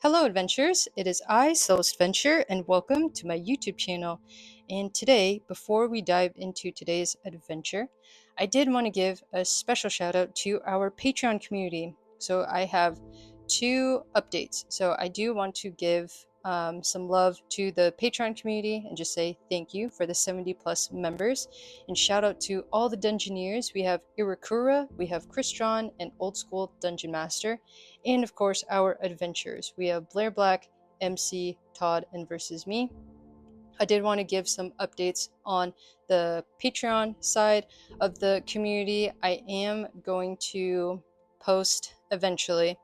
Hello, adventurers. It is I, Celeste Adventure, and welcome to my YouTube channel. And today, before we dive into today's adventure, I did want to give a special shout out to our Patreon community. So I have two updates. So I do want to give some love to the Patreon community and just say thank you for the 70 plus members. And shout out to all the Dungeoneers. We have Irakura, we have Christron, and Old School Dungeon Master, and of course our adventurers. We have Blair Black, MC, Todd, and Versus Me. I did want to give some updates on the Patreon side of the community. I am going to post eventually,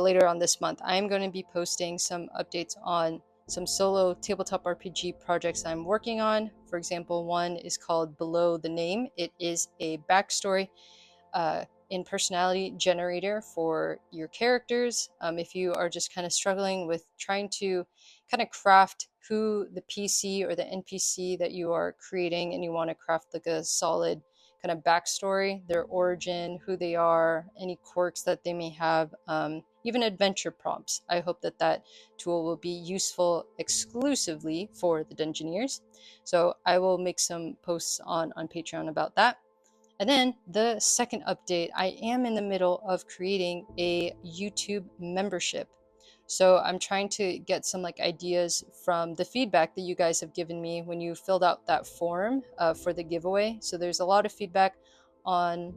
later on this month. I am going to be posting some updates on some solo tabletop RPG projects I'm working on. For example, one is called Below the Name. It is a backstory in personality generator for your characters. If you are just kind of struggling with trying to kind of craft who the PC or the NPC that you are creating, and you want to craft like a solid kind of backstory, their origin, who they are, any quirks that they may have, even adventure prompts. I hope that that tool will be useful exclusively for the Dungeoneers. So I will make some posts on Patreon about that. And then the second update, I am in the middle of creating a YouTube membership. So I'm trying to get some ideas from the feedback that you guys have given me when you filled out that form for the giveaway. So there's a lot of feedback on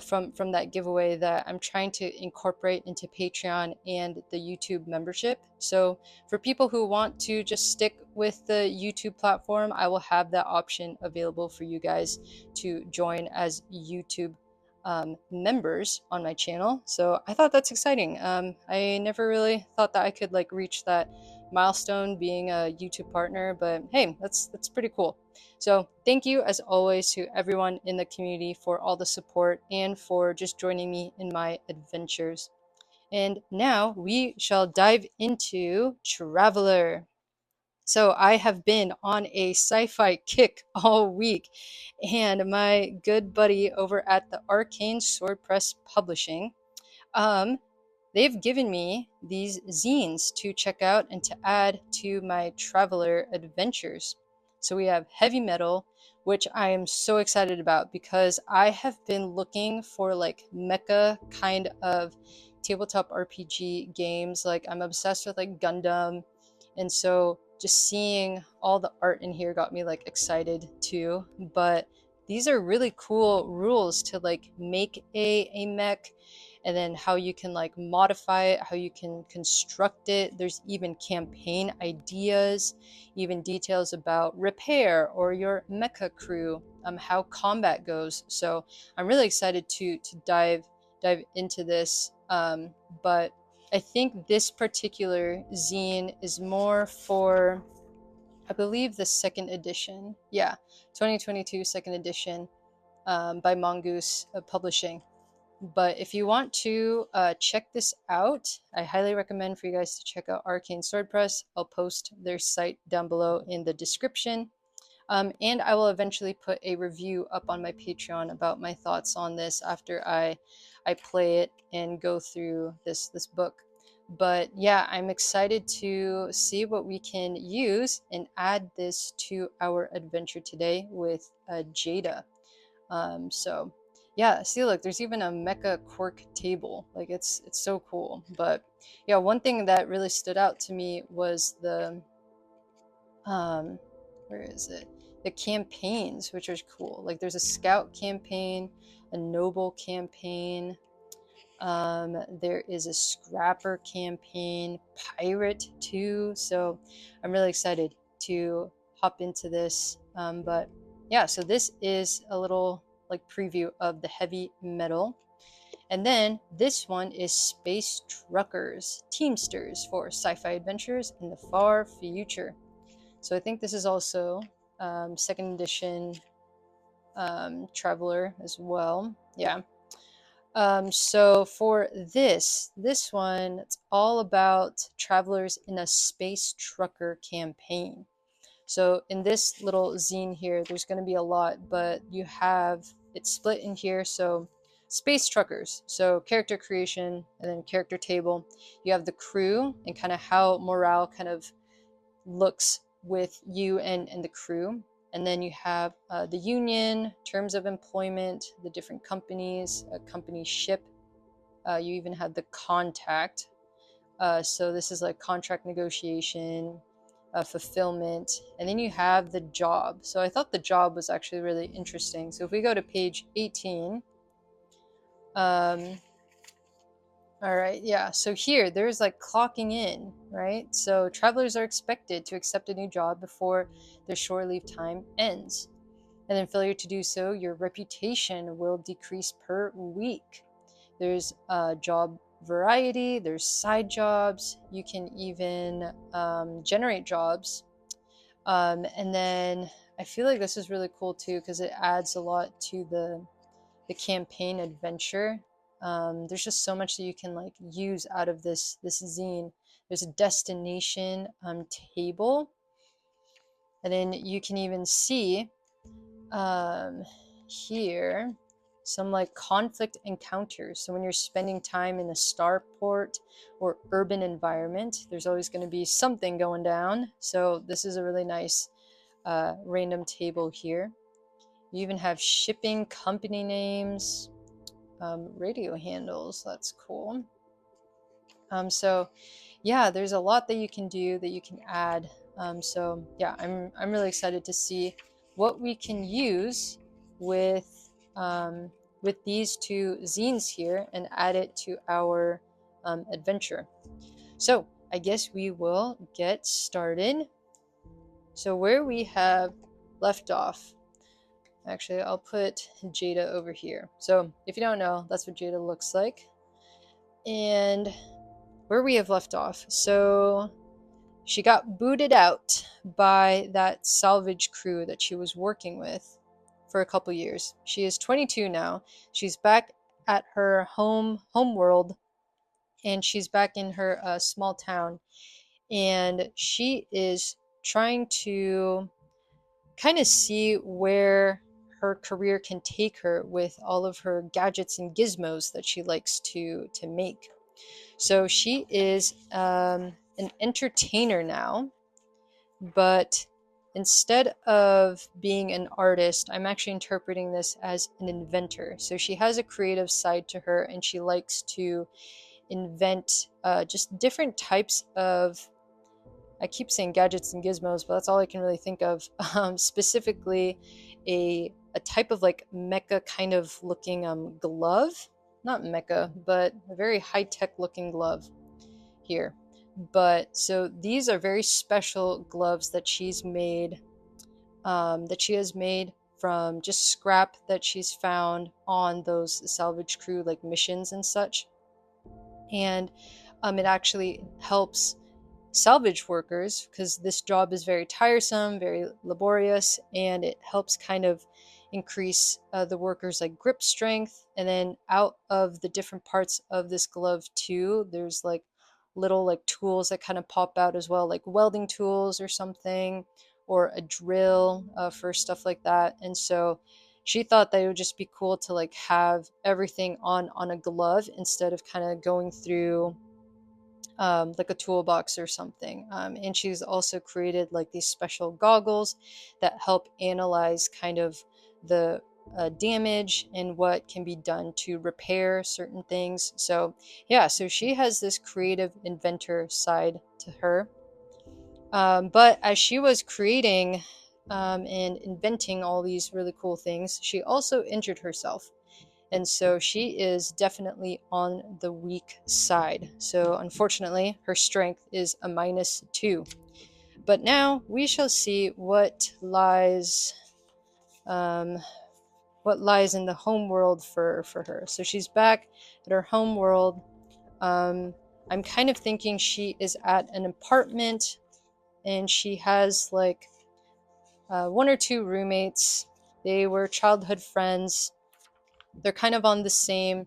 from that giveaway that I'm trying to incorporate into Patreon and the YouTube membership. So for people who want to just stick with the YouTube platform, I will have that option available for you guys to join as YouTube members on my channel. So I thought that's exciting. I never really thought that I could reach that milestone being a YouTube partner, but hey, that's pretty cool. So thank you as always to everyone in the community for all the support and for just joining me in my adventures. And now we shall dive into Traveler. So I have been on a sci-fi kick all week, and my good buddy over at the Arcane Sword Press Publishing, um, they've given me these zines to check out and to add to my Traveler adventures. So we have heavy metal, which I am so excited about because I have been looking for mecha kind of tabletop RPG games. I'm obsessed with Gundam, and so just seeing all the art in here got me excited too. But these are really cool rules to make a mech, and then how you can modify it, how you can construct it. There's even campaign ideas, even details about repair or your mecha crew, how combat goes. So I'm really excited to dive into this. But I think this particular zine is more for, I believe, the second edition. Yeah, 2022 second edition, by Mongoose Publishing. But if you want to check this out, I highly recommend for you guys to check out Arcane Sword Press. I'll post their site down below in the description. And I will eventually put a review up on my Patreon about my thoughts on this after I play it and go through this book. But yeah, I'm excited to see what we can use and add this to our adventure today with Jada. So yeah, see, look, there's even a mecha quirk table. It's so cool. But yeah, one thing that really stood out to me was the where is it? The campaigns, which are cool. There's a scout campaign, a noble campaign. There is a scrapper campaign, pirate too. So I'm really excited to hop into this. But yeah, so this is a little preview of the heavy metal. And then this one is Space Truckers, Teamsters for sci-fi adventures in the far future. So I think this is also second edition Traveler as well. Yeah. So for this one, it's all about travelers in a space trucker campaign. So in this little zine here, there's going to be a lot, but you have it split in here. So space truckers. So character creation and then character table. You have the crew and kind of how morale kind of looks with you and the crew. And then you have the union, terms of employment, the different companies, a company ship. You even have the contact. So this is like contract negotiation, fulfillment, and then you have the job. So I thought the job was actually really interesting. So if we go to page 18, all right, yeah. So here, there's like clocking in, right? So travelers are expected to accept a new job before their shore leave time ends. And then failure to do so, your reputation will decrease per week. There's job variety, there's side jobs. You can even generate jobs. And then I feel like this is really cool too because it adds a lot to the campaign adventure. There's just so much that you can like use out of this zine. There's a destination table, and then you can even see here some like conflict encounters. So when you're spending time in a starport or urban environment, there's always going to be something going down. So this is a really nice random table here. You even have shipping company names, radio handles. That's cool. So yeah, there's a lot that you can do, that you can add. So yeah, I'm really excited to see what we can use with these two zines here and add it to our adventure. So I guess we will get started. So where we have left off, actually I'll put Jada over here. So if you don't know, that's what Jada looks like. And where we have left off, so she got booted out by that salvage crew that she was working with for a couple years. She is 22 now. She's back at her homeworld, and she's back in her small town, and she is trying to kind of see where her career can take her with all of her gadgets and gizmos that she likes to make. So she is an entertainer now, but instead of being an artist, I'm actually interpreting this as an inventor. So she has a creative side to her, and she likes to invent just different types of, I keep saying gadgets and gizmos, but that's all I can really think of. Specifically, a type of like mecha kind of looking glove. Not mecha, but a very high-tech looking glove here. But so these are very special gloves that she's made, that she has made from just scrap that she's found on those salvage crew like missions and such. And it actually helps salvage workers because this job is very tiresome, very laborious, and it helps kind of increase the workers like grip strength. And then out of the different parts of this glove too, there's like little like tools that kind of pop out as well, like welding tools or something, or a drill for stuff like that. And so she thought that it would just be cool to like have everything on a glove instead of kind of going through like a toolbox or something. And she's also created like these special goggles that help analyze kind of the damage and what can be done to repair certain things. So yeah, so she has this creative inventor side to her. But as she was creating and inventing all these really cool things, she also injured herself. And so she is definitely on the weak side. So unfortunately, her strength is a -2. But now we shall see um, what lies in the home world for her. So she's back at her home world. I'm kind of thinking she is at an apartment, and she has like one or two roommates. They were childhood friends. They're kind of on the same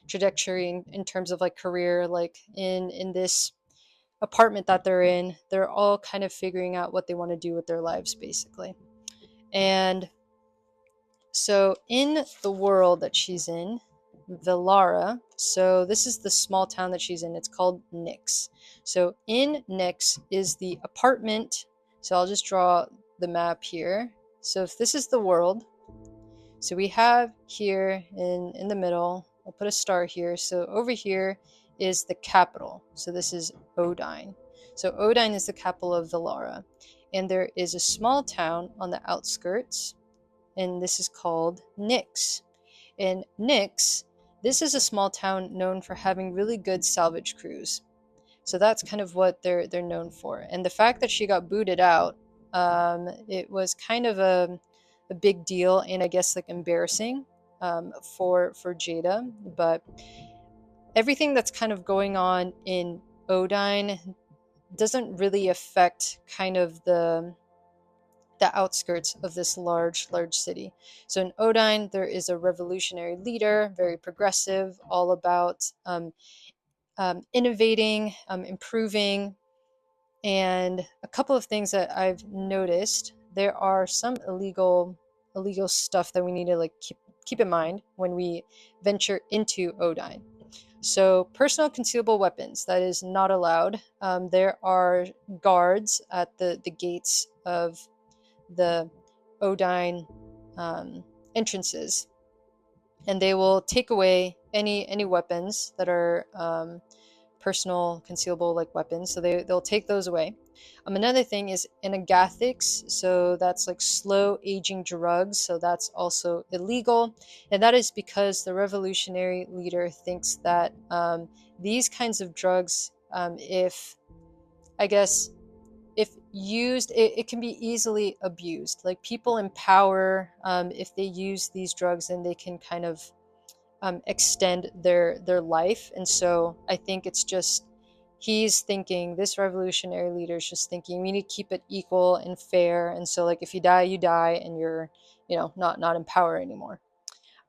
trajectory in terms of like career, like in this apartment that they're all kind of figuring out what they want to do with their lives basically. And so in the world that she's in, Valara. So this is the small town that she's in. It's called Nyx. So in Nyx is the apartment. So I'll just draw the map here. So if this is the world, so we have here in the middle, I'll put a star here. So over here is the capital. So this is Odine. So Odine is the capital of Valara. And there is a small town on the outskirts, and this is called Nyx. In Nyx, this is a small town known for having really good salvage crews. So that's kind of what they're known for. And the fact that she got booted out, it was kind of a big deal, and I guess like embarrassing for Jada. But everything that's kind of going on in Odine doesn't really affect kind of the outskirts of this large city. So in Odine, there is a revolutionary leader, very progressive, all about innovating, improving, and a couple of things that I've noticed. There are some illegal stuff that we need to like keep in mind when we venture into Odine. So personal concealable weapons, that is not allowed. There are guards at the gates of the Odine entrances, and they will take away any weapons that are personal concealable like weapons. So they'll take those away. Another thing is energetics, so that's like slow aging drugs, so that's also illegal, and that is because the revolutionary leader thinks that these kinds of drugs, if I guess if used, it can be easily abused. Like people in power, if they use these drugs, then they can kind of extend their life. And so I think it's just he's thinking, this revolutionary leader is just thinking we need to keep it equal and fair. And so like if you die, you die, and you're not in power anymore.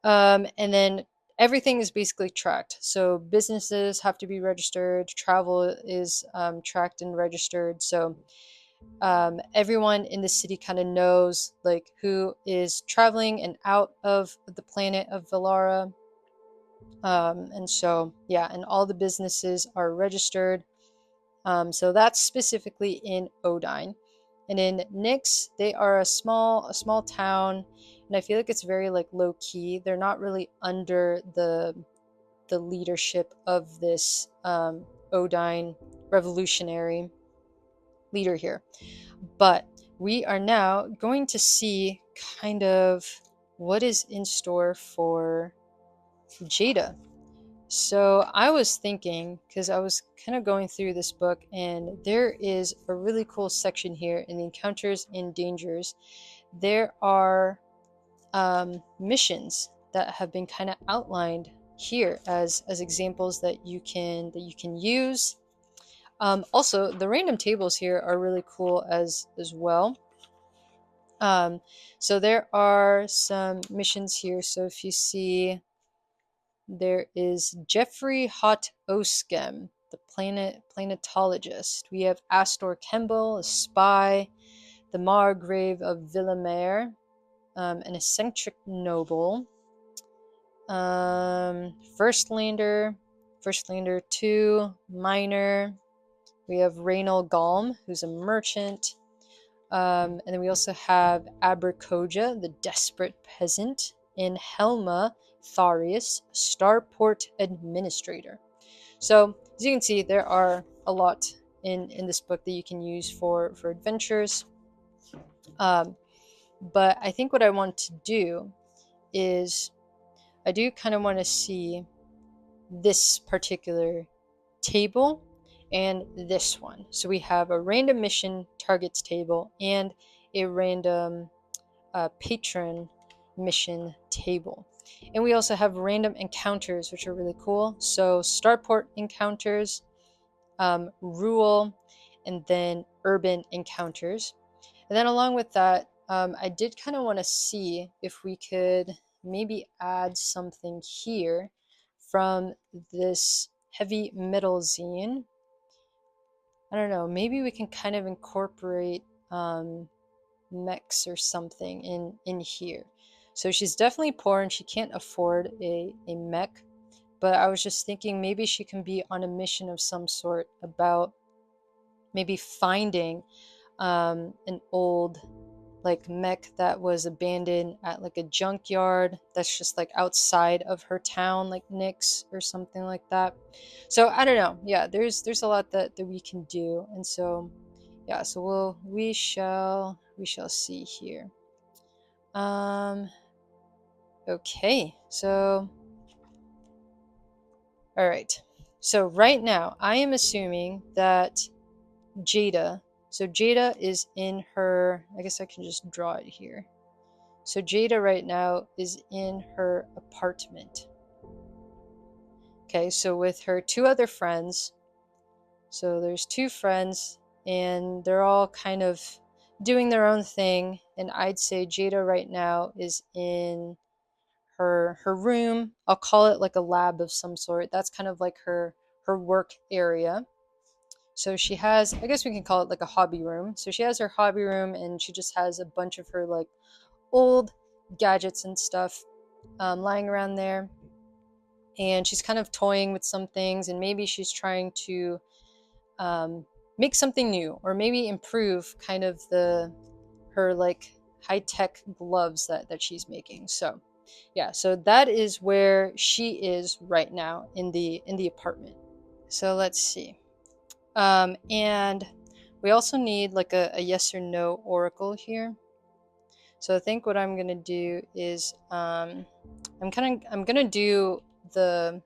And then everything is basically tracked. So businesses have to be registered, travel is tracked and registered. So everyone in the city kind of knows like who is traveling and out of the planet of Valara. And so, yeah, and all the businesses are registered. So that's specifically in Odine. And in Nyx, they are a small town, and I feel like it's very like low key. They're not really under the leadership of this Odine revolutionary leader here. But we are now going to see kind of what is in store for Jada. So I was thinking, because I was kind of going through this book, and there is a really cool section here in the encounters and dangers. There are missions that have been kind of outlined here as examples that you can use. Also, the random tables here are really cool as well. So there are some missions here. So if you see, there is Jeffrey Hot Oskem, the planetologist. We have Astor Kemble, a spy, the Margrave of Villamere, an eccentric noble, Firstlander 2, Miner. We have Raynal Galm, who's a merchant. And then we also have Abercoja, the desperate peasant, and Helma Tharius, starport administrator. So as you can see, there are a lot in this book that you can use for adventures. But I think what I want to do is I do kind of want to see this particular table and this one. So we have a random mission targets table and a random patron mission table. And we also have random encounters, which are really cool. So starport encounters, rural, and then urban encounters. And then along with that, I did kind of want to see if we could maybe add something here from this heavy metal zine. I don't know, maybe we can kind of incorporate mechs or something in here. So she's definitely poor and she can't afford a mech, but I was just thinking maybe she can be on a mission of some sort about maybe finding an old like mech that was abandoned at like a junkyard that's just like outside of her town, like Nyx or something like that. So I don't know. Yeah, there's a lot that we can do, and so yeah, so we shall see here. Um, okay, so all right. So right now, I am assuming that Jada. So Jada is in her. I guess I can just draw it here. So Jada right now is in her apartment. Okay, so with her two other friends. So there's two friends, and they're all kind of doing their own thing. And I'd say Jada right now is in her room. I'll call it like a lab of some sort. That's kind of like her work area. So she has, I guess we can call it like a hobby room. So she has her hobby room, and she just has a bunch of her like old gadgets and stuff lying around there. And she's kind of toying with some things, and maybe she's trying to um, make something new, or maybe improve kind of her like high tech gloves that she's making. So yeah, so that is where she is right now in the apartment. So let's see. And we also need like a yes or no oracle here. So I think what I'm gonna do is I'm gonna do the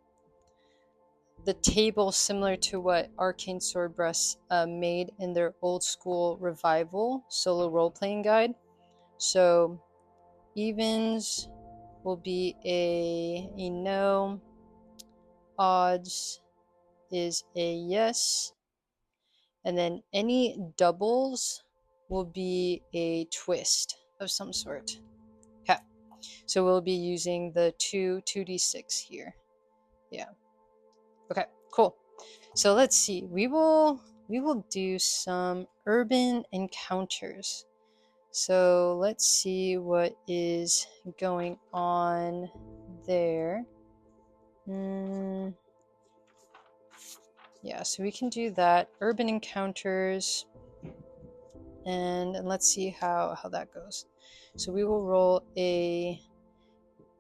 the table similar to what Arcane Swordbreast made in their old school revival solo role playing guide. So evens will be a no, odds is a yes, and then any doubles will be a twist of some sort. Okay, so we'll be using the 2d6 here. Yeah. Okay, cool. So let's see. We will do some urban encounters. So let's see what is going on there. Yeah, so we can do that. Urban encounters. And let's see how that goes. So we will roll a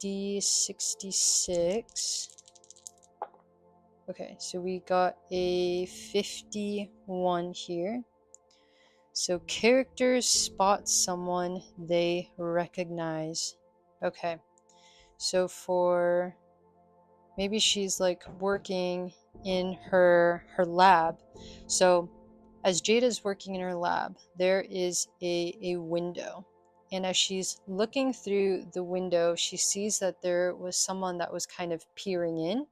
d66. Okay, so we got a 51 here. So characters spot someone they recognize. Okay, so for maybe she's like working in her lab. So as Jada's working in her lab, there is a window. And as she's looking through the window, she sees that there was someone that was kind of peering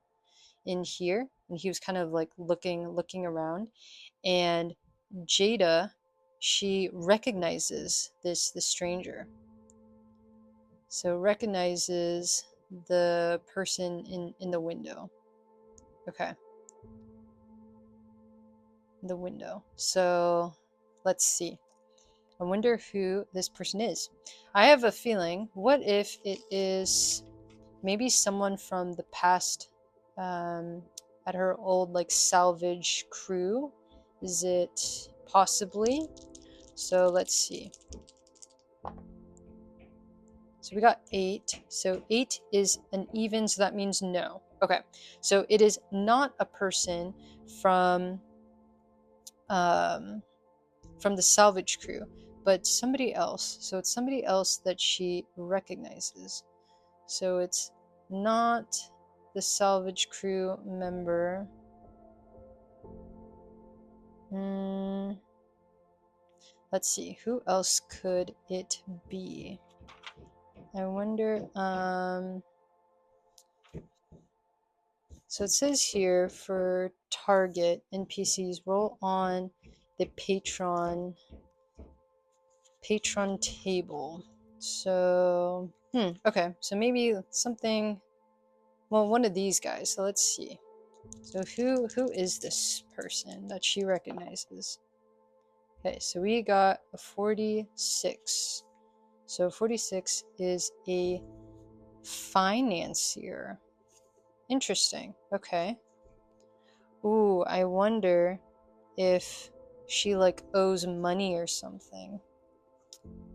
in here, and he was kind of like looking around. And Jada, she recognizes this stranger. So recognizes the person in the window. Okay. The window. So let's see. I wonder who this person is. I have a feeling. What if it is maybe someone from the past, at her old like salvage crew? Is it possibly? So let's see. So we got 8. So 8 is an even, so that means no. Okay. So it is not a person from from the salvage crew, but somebody else. So it's somebody else that she recognizes. So it's not the salvage crew member. Let's see, who else could it be? I wonder. So it says here for target NPCs, roll on the patron table. So okay, so maybe something. Well, one of these guys. So let's see. So who is this person that she recognizes? Okay, so we got a 46. So 46 is a financier. Interesting. Okay. Ooh, I wonder if she like owes money or something.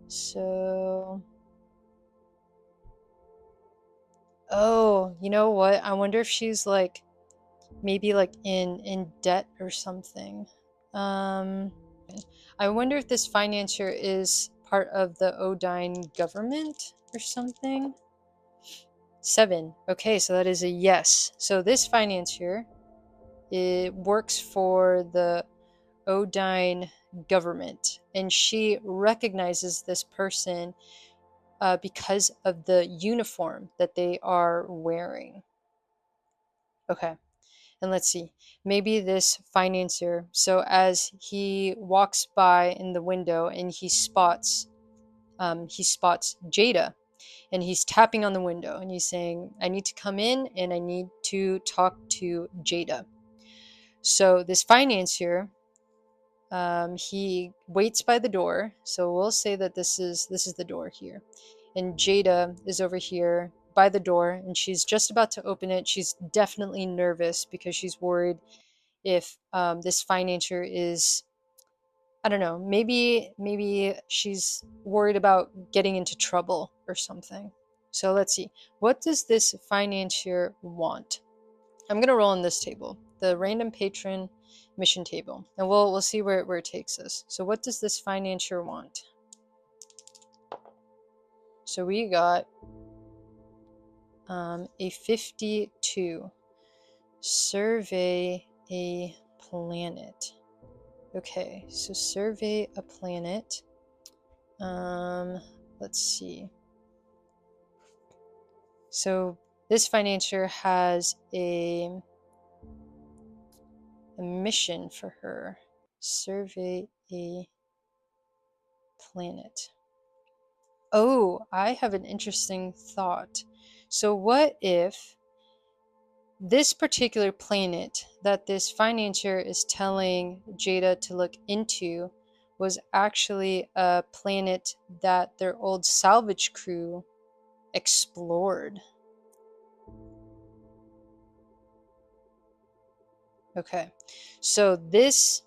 So, oh, you know what? I wonder if she's like maybe like in debt or something. Um, I wonder if this financier is part of the Odine government or something. 7. Okay, so that is a yes. So this financier, it works for the Odine government, and she recognizes this person because of the uniform that they are wearing. Okay, and let's see. Maybe this financier. So as he walks by in the window, and he spots Jada, and he's tapping on the window, and he's saying, "I need to come in, and I need to talk to Jada." So this financier, he waits by the door. So we'll say that this is the door here, and Jada is over here by the door, and she's just about to open it. She's definitely nervous because she's worried if this financier is, I don't know, maybe she's worried about getting into trouble or something. So let's see. What does this financier want? I'm gonna roll on this table, the random patron mission table, and we'll see where it takes us. So what does this financier want? So we got a 52. Survey a planet. Okay, so survey a planet. Let's see. So this financier has a mission for her. Survey a planet. Oh, I have an interesting thought. So what if this particular planet that this financier is telling Jada to look into was actually a planet that their old salvage crew explored? Okay, so this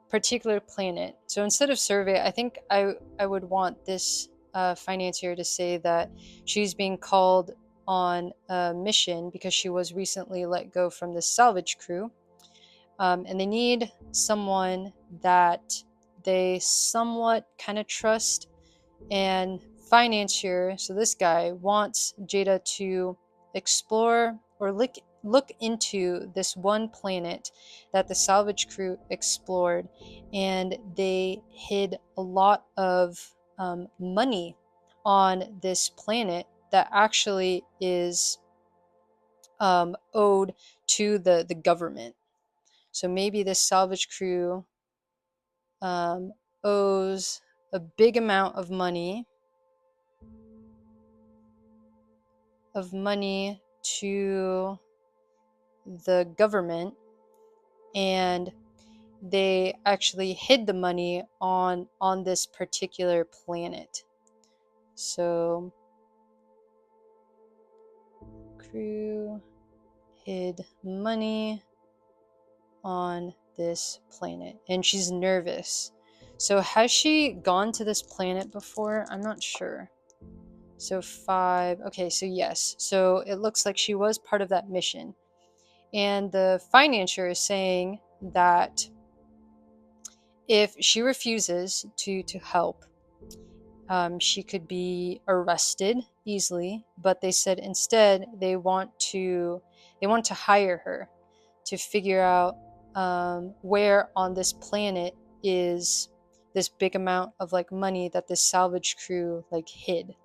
particular planet, so instead of survey, I think I would want this financier to say that she's being called on a mission because she was recently let go from the salvage crew, and they need someone that they somewhat kind of trust. And financier, so this guy wants Jada to explore or look into this one planet that the salvage crew explored, and they hid a lot of money on this planet that actually is owed to the government. So maybe this salvage crew um, owes a big amount of money to the government, and they actually hid the money on this particular planet. So crew hid money on this planet, and she's nervous. So has she gone to this planet before? I'm not sure. So 5. Okay, so yes. So it looks like she was part of that mission. And the financier is saying that if she refuses to help, she could be arrested easily. But they said instead they want to hire her to figure out where on this planet is this big amount of like money that this salvage crew like hid.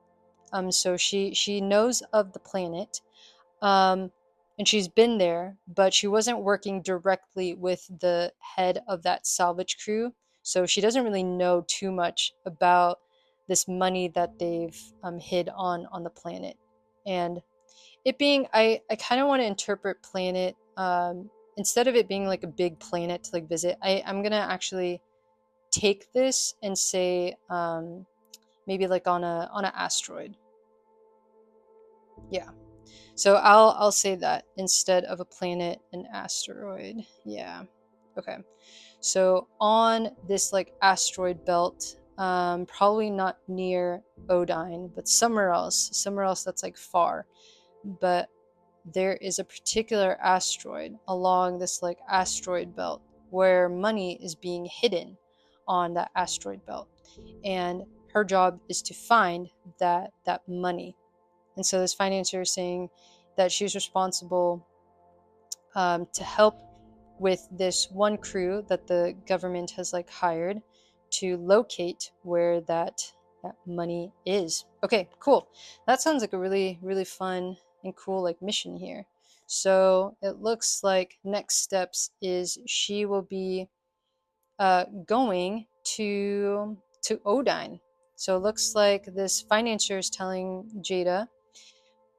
So she knows of the planet, um, and she's been there, but she wasn't working directly with the head of that salvage crew, so she doesn't really know too much about this money that they've hid on the planet. And it being, I kind of want to interpret planet, instead of it being like a big planet to like visit. I'm gonna actually take this and say maybe like on a asteroid. Yeah. So I'll say that instead of a planet, an asteroid. Yeah. Okay. So on this like asteroid belt, probably not near Odine, but somewhere else that's like far. But there is a particular asteroid along this like asteroid belt where money is being hidden on that asteroid belt, and her job is to find that money. And so this financier is saying that she's responsible to help with this one crew that the government has like hired to locate where that money is. Okay, cool. That sounds like a really fun and cool like mission here. So it looks like next steps is she will be going to Odine. So it looks like this financier is telling Jada,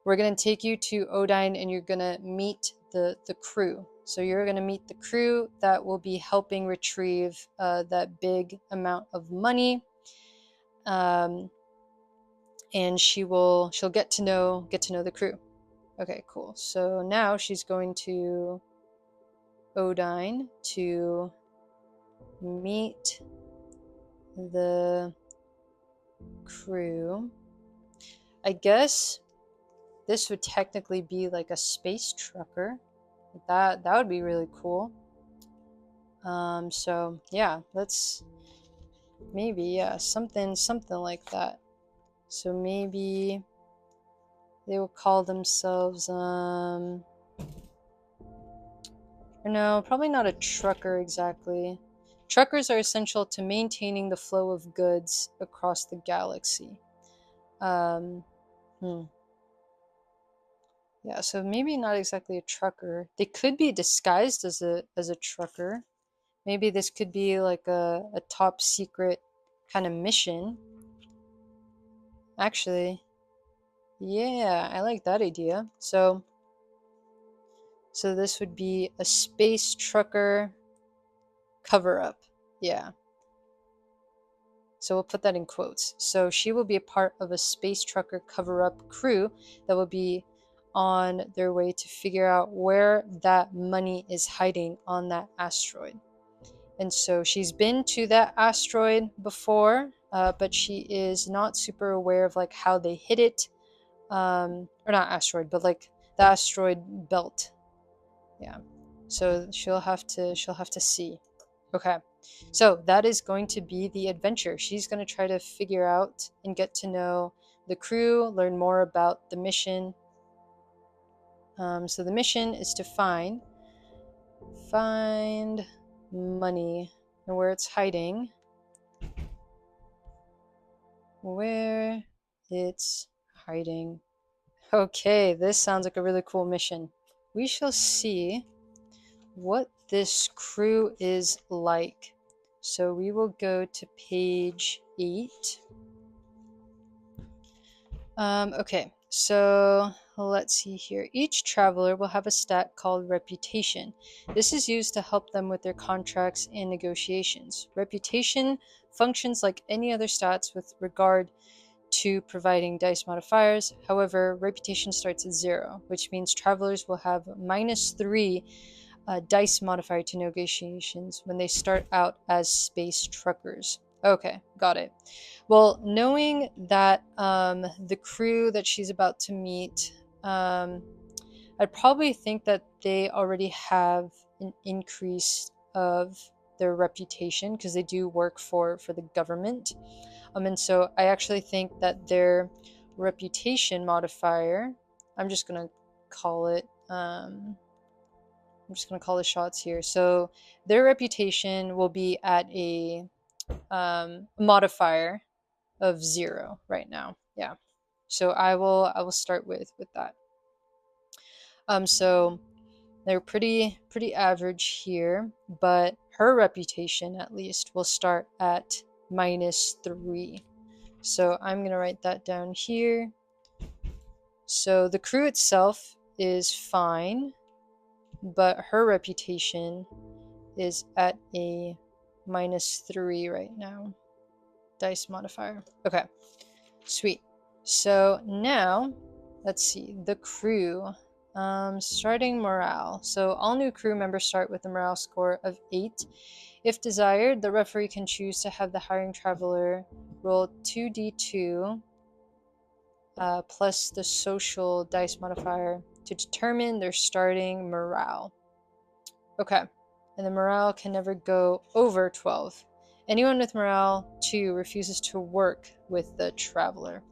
we're going to take you to Odine and you're going to meet the crew. So you're going to meet the crew that will be helping retrieve that big amount of money. And she'll get to know the crew. Okay, cool. So now she's going to Odine to meet the crew. I guess this would technically be like a space trucker. That would be really cool. So yeah, let's maybe something like that. So maybe they will call themselves or no, probably not a trucker exactly. Truckers are essential to maintaining the flow of goods across the galaxy. Um, Yeah, so maybe not exactly a trucker. They could be disguised as a trucker. Maybe this could be like a top secret kind of mission. Actually, yeah, I like that idea. So this would be a space trucker cover up. Yeah. So we'll put that in quotes. So she will be a part of a space trucker cover up crew that will be on their way to figure out where that money is hiding on that asteroid. And so she's been to that asteroid before, but she is not super aware of like how they hit it, or not asteroid, but like the asteroid belt. Yeah. So she'll have to see. Okay. So that is going to be the adventure. She's going to try to figure out and get to know the crew, learn more about the mission. So the mission is to find money and where it's hiding. Where it's hiding. Okay, this sounds like a really cool mission. We shall see what this crew is like. So we will go to page 8. Okay, so let's see here. Each traveler will have a stat called reputation. This is used to help them with their contracts and negotiations. Reputation functions like any other stats with regard to providing dice modifiers. However, reputation starts at 0, which means travelers will have -3 dice modifier to negotiations when they start out as space truckers. Okay, got it. Well, knowing that the crew that she's about to meet, I'd probably think that they already have an increase of their reputation because they do work for the government. And so I actually think that their reputation modifier, I'm just gonna call it I'm just going to call the shots here. So their reputation will be at a modifier of 0 right now. Yeah. So I will start with that. So they're pretty average here, but her reputation at least will start at -3. So I'm going to write that down here. So the crew itself is fine, but her reputation is at a -3 right now. Dice modifier. Okay, sweet. So now let's see, the crew. Starting morale. So all new crew members start with a morale score of 8. If desired, the referee can choose to have the hiring traveler roll 2d2 plus the social dice modifier to determine their starting morale. Okay, and the morale can never go over 12. Anyone with morale 2 refuses to work with the traveler.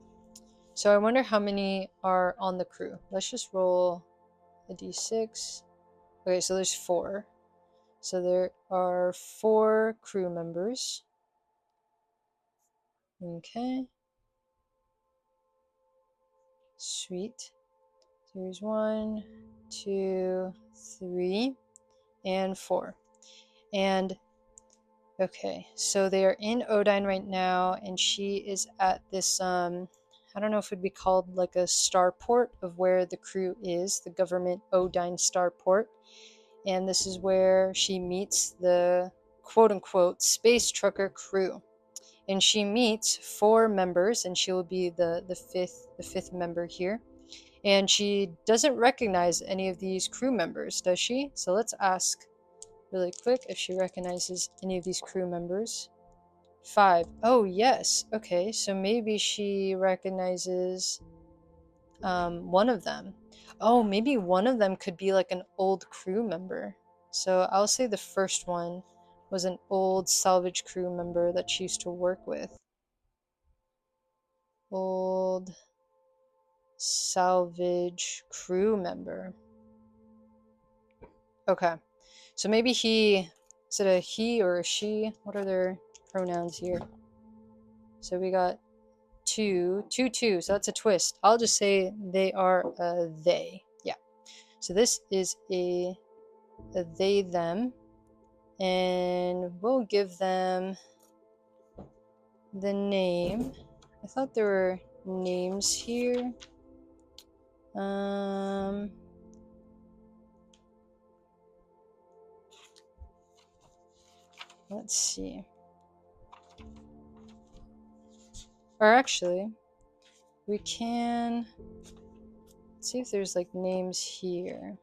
So I wonder how many are on the crew. Let's just roll a d6. Okay, so there's 4. So there are 4 crew members. Okay. Sweet. There's 1, 2, 3, and 4. And okay, so they are in Odine right now, and she is at this I don't know if it'd be called like a starport of where the crew is, the government Odine starport. And this is where she meets the quote-unquote space trucker crew. And she meets 4 members, and she will be the fifth member here. And she doesn't recognize any of these crew members, does she? So let's ask really quick if she recognizes any of these crew members. 5. Oh, yes. Okay, so maybe she recognizes one of them. Oh, maybe one of them could be like an old crew member. So I'll say the first one was an old salvage crew member that she used to work with. Old salvage crew member. Okay, so maybe he, is it a he or a she? What are their pronouns here? So we got 2, 2, 2, so that's a twist. I'll just say they are a they. Yeah, so this is a they, them, and we'll give them the name. I thought there were names here. Let's see. Or actually, we can see if there's like names here.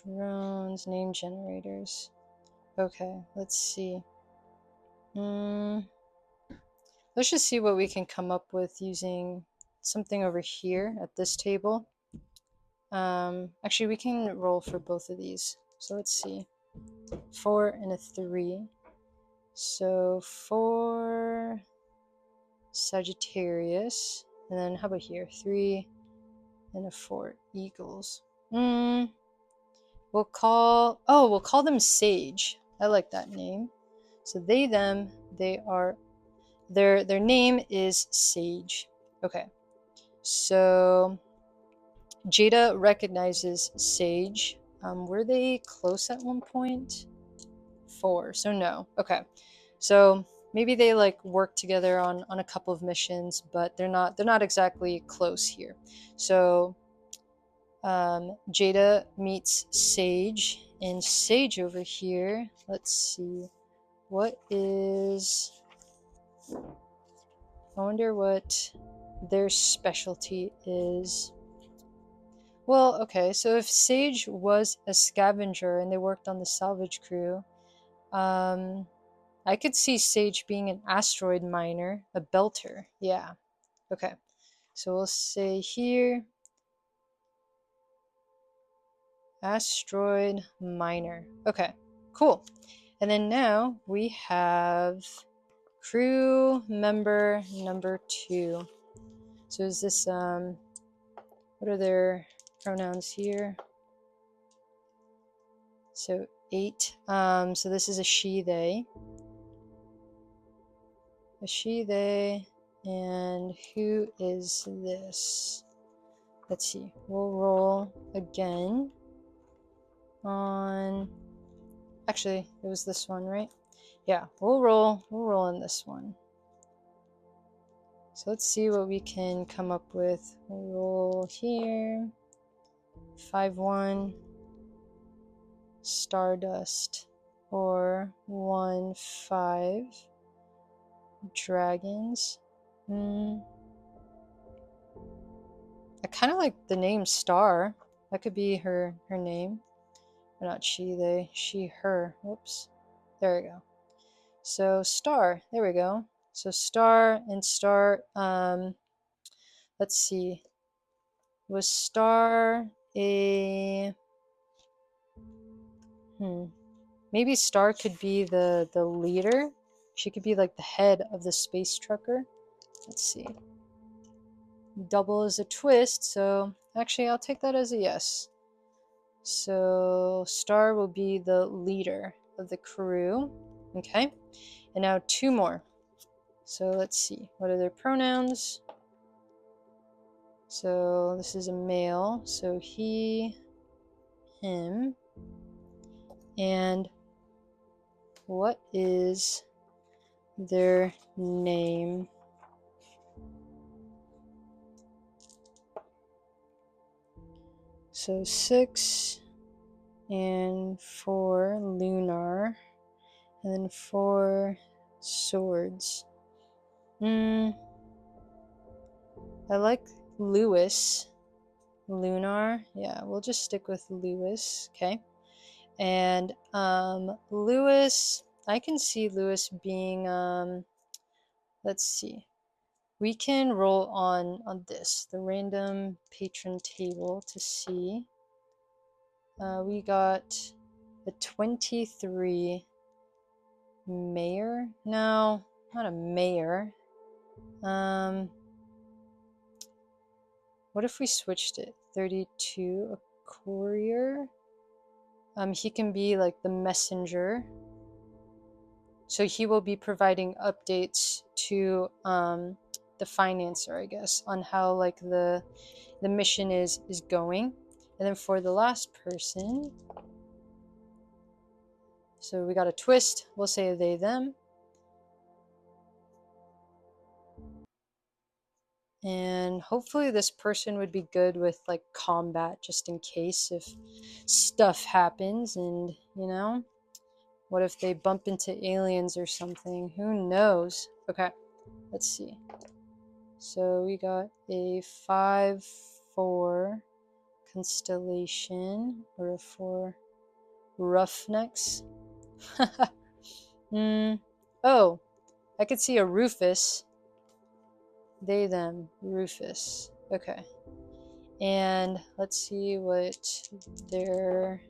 Drones, name generators. Okay, let's see. Let's just see what we can come up with using something over here at this table. Actually, we can roll for both of these. So let's see. 4 and a 3. So 4 Sagittarius. And then how about here? 3 and a 4 Eagles. We'll call them Sage. I like that name. So they, them, they are, their name is Sage. Okay. So Jada recognizes Sage. Were they close at one point? 4, so no. Okay, so maybe they like work together on a couple of missions, but they're not exactly close here. So Jada meets Sage, and Sage over here, let's see, what is, I wonder what their specialty is. Well, okay, so if Sage was a scavenger and they worked on the Salvage Crew, I could see Sage being an asteroid miner, a belter. Yeah. Okay. So we'll say here, asteroid miner. Okay, cool. And then now we have crew member number 2. So is this, what are their pronouns here? So 8. So this is a she, they. A she, they. And who is this? Let's see. We'll roll again on, actually, it was this one, right? Yeah, we'll roll on this one. So let's see what we can come up with. We'll roll here. 5, 1. Stardust, or 1-5 dragons. I kind of like the name Star. That could be her name. Or not she, they, she, her. Whoops. There we go. So Star. There we go. So Star and Star. Let's see. Was Star a... Maybe Star could be the leader. She could be like the head of the space trucker. Let's see. Double is a twist, so actually I'll take that as a yes. So Star will be the leader of the crew. Okay. And now 2 more. So let's see. What are their pronouns? So this is a male. So he, him. And what is their name? So 6 and 4 lunar, and then 4 swords. I like Lewis. Lunar. Yeah, we'll just stick with Lewis. Okay. And Lewis, I can see Lewis being let's see. We can roll on this, the random patron table, to see. We got a 23 mayor. No, not a mayor. What if we switched it? 32, a courier. He can be like the messenger. So he will be providing updates to the financier, I guess, on how like the mission is going. And then for the last person, so we got a twist. We'll say they, them. And hopefully this person would be good with like combat, just in case if stuff happens. And you know, what if they bump into aliens or something? Who knows? Okay, let's see. So we got a 5-4 constellation, or a 4 roughnecks. Oh, I could see a Rufus. They, them, Rufus. Okay. And let's see what they're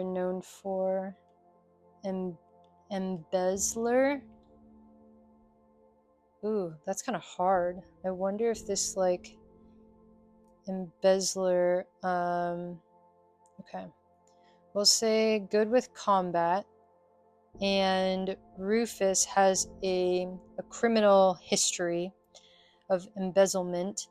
known for. Embezzler. Ooh, that's kind of hard. I wonder if this like embezzler. Okay, we'll say good with combat. And Rufus has a criminal history of embezzlement.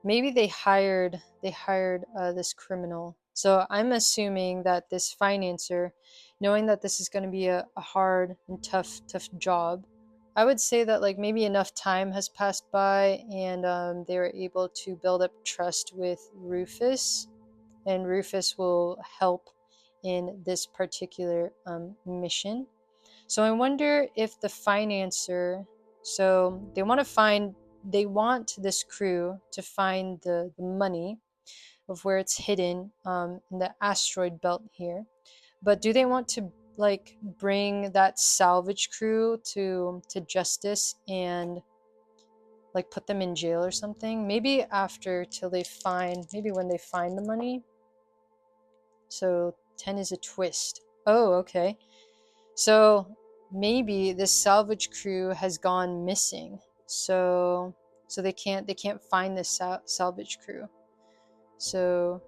Maybe they hired this criminal. So I'm assuming that this financier, knowing that this is going to be a hard and tough job, I would say that like maybe enough time has passed by, and they were able to build up trust with Rufus, and Rufus will help in this particular mission. So I wonder if the financier, so they want this crew to find the money of where it's hidden in the asteroid belt here. But do they want to like bring that salvage crew to justice and like put them in jail or something? Maybe after, maybe when they find the money. So 10 is a twist. Oh, okay. So maybe this salvage crew has gone missing. So they can't find this salvage crew. So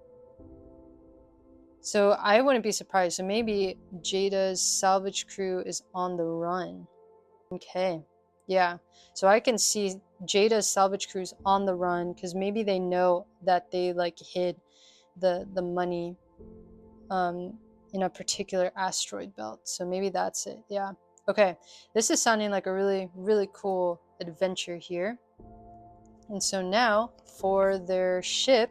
I wouldn't be surprised. So maybe Jada's salvage crew is on the run. Okay. Yeah. So I can see Jada's salvage crew's on the run because maybe they know that they like hid the money in a particular asteroid belt. So maybe that's it. Yeah. Okay. This is sounding like a really, really cool adventure here. And so now for their ship,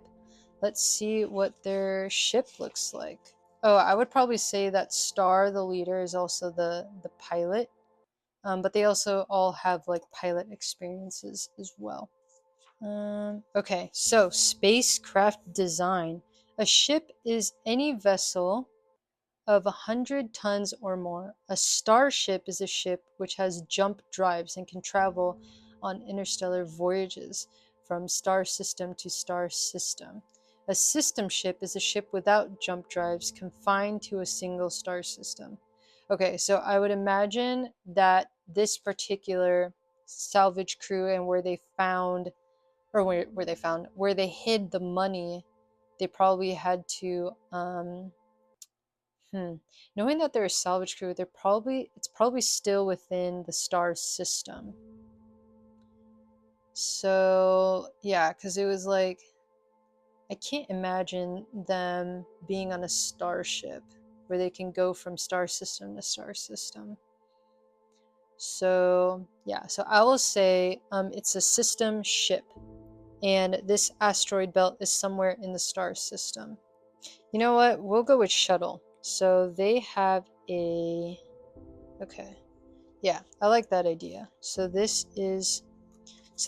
let's see what their ship looks like. Oh, I would probably say that Star, the leader, is also the pilot. But they also all have like pilot experiences as well. Okay, so spacecraft design. A ship is any vessel of 100 tons or more. A starship is a ship which has jump drives and can travel on interstellar voyages from star system to star system. A system ship is a ship without jump drives confined to a single star system. Okay, so I would imagine that this particular salvage crew and where they found, or where they found, where they hid the money, they probably had to knowing that they're a salvage crew, it's probably still within the star system. So yeah, because it was like I can't imagine them being on a starship where they can go from star system to star system. So yeah, so I will say it's a system ship, and this asteroid belt is somewhere in the star system. You know what? We'll go with shuttle. So they have a okay. Yeah, I like that idea. So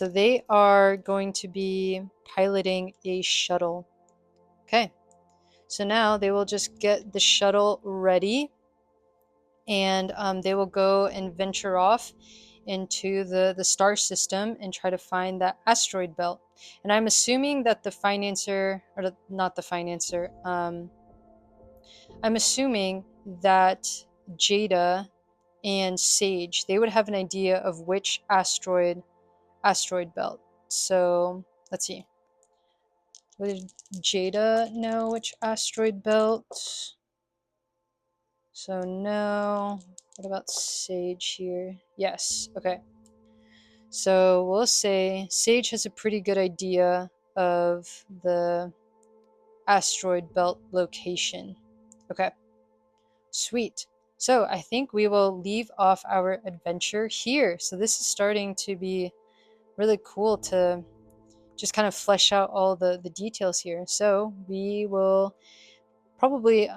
they are going to be piloting a shuttle. Okay. So now they will just get the shuttle ready, and they will go and venture off into the star system and try to find that asteroid belt. And I'm assuming that the financier, or not the financier, I'm assuming that Jada and Sage, they would have an idea of which asteroid belt. So let's see. Would Jada know which asteroid belt? So no. What about Sage here? Yes. Okay. So we'll say Sage has a pretty good idea of the asteroid belt location. Okay. Sweet. So I think we will leave off our adventure here. So this is starting to be really cool to just kind of flesh out all the details here. So we will probably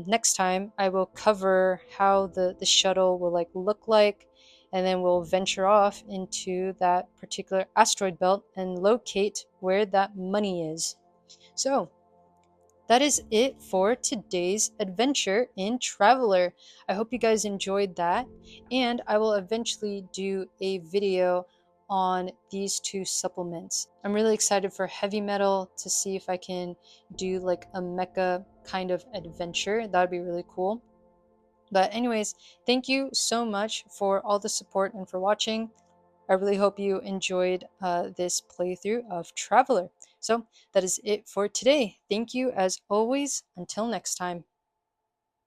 next time I will cover how the shuttle will like look like, and then we'll venture off into that particular asteroid belt and locate where that money is. So that is it for today's adventure in Traveler. I hope you guys enjoyed that, and I will eventually do a video on these two supplements. I'm really excited for heavy metal to see if I can do like a mecha kind of adventure. That would be really cool. But anyways, thank you so much for all the support and for watching. I really hope you enjoyed this playthrough of Traveler. So that is it for today. Thank you as always. Until next time.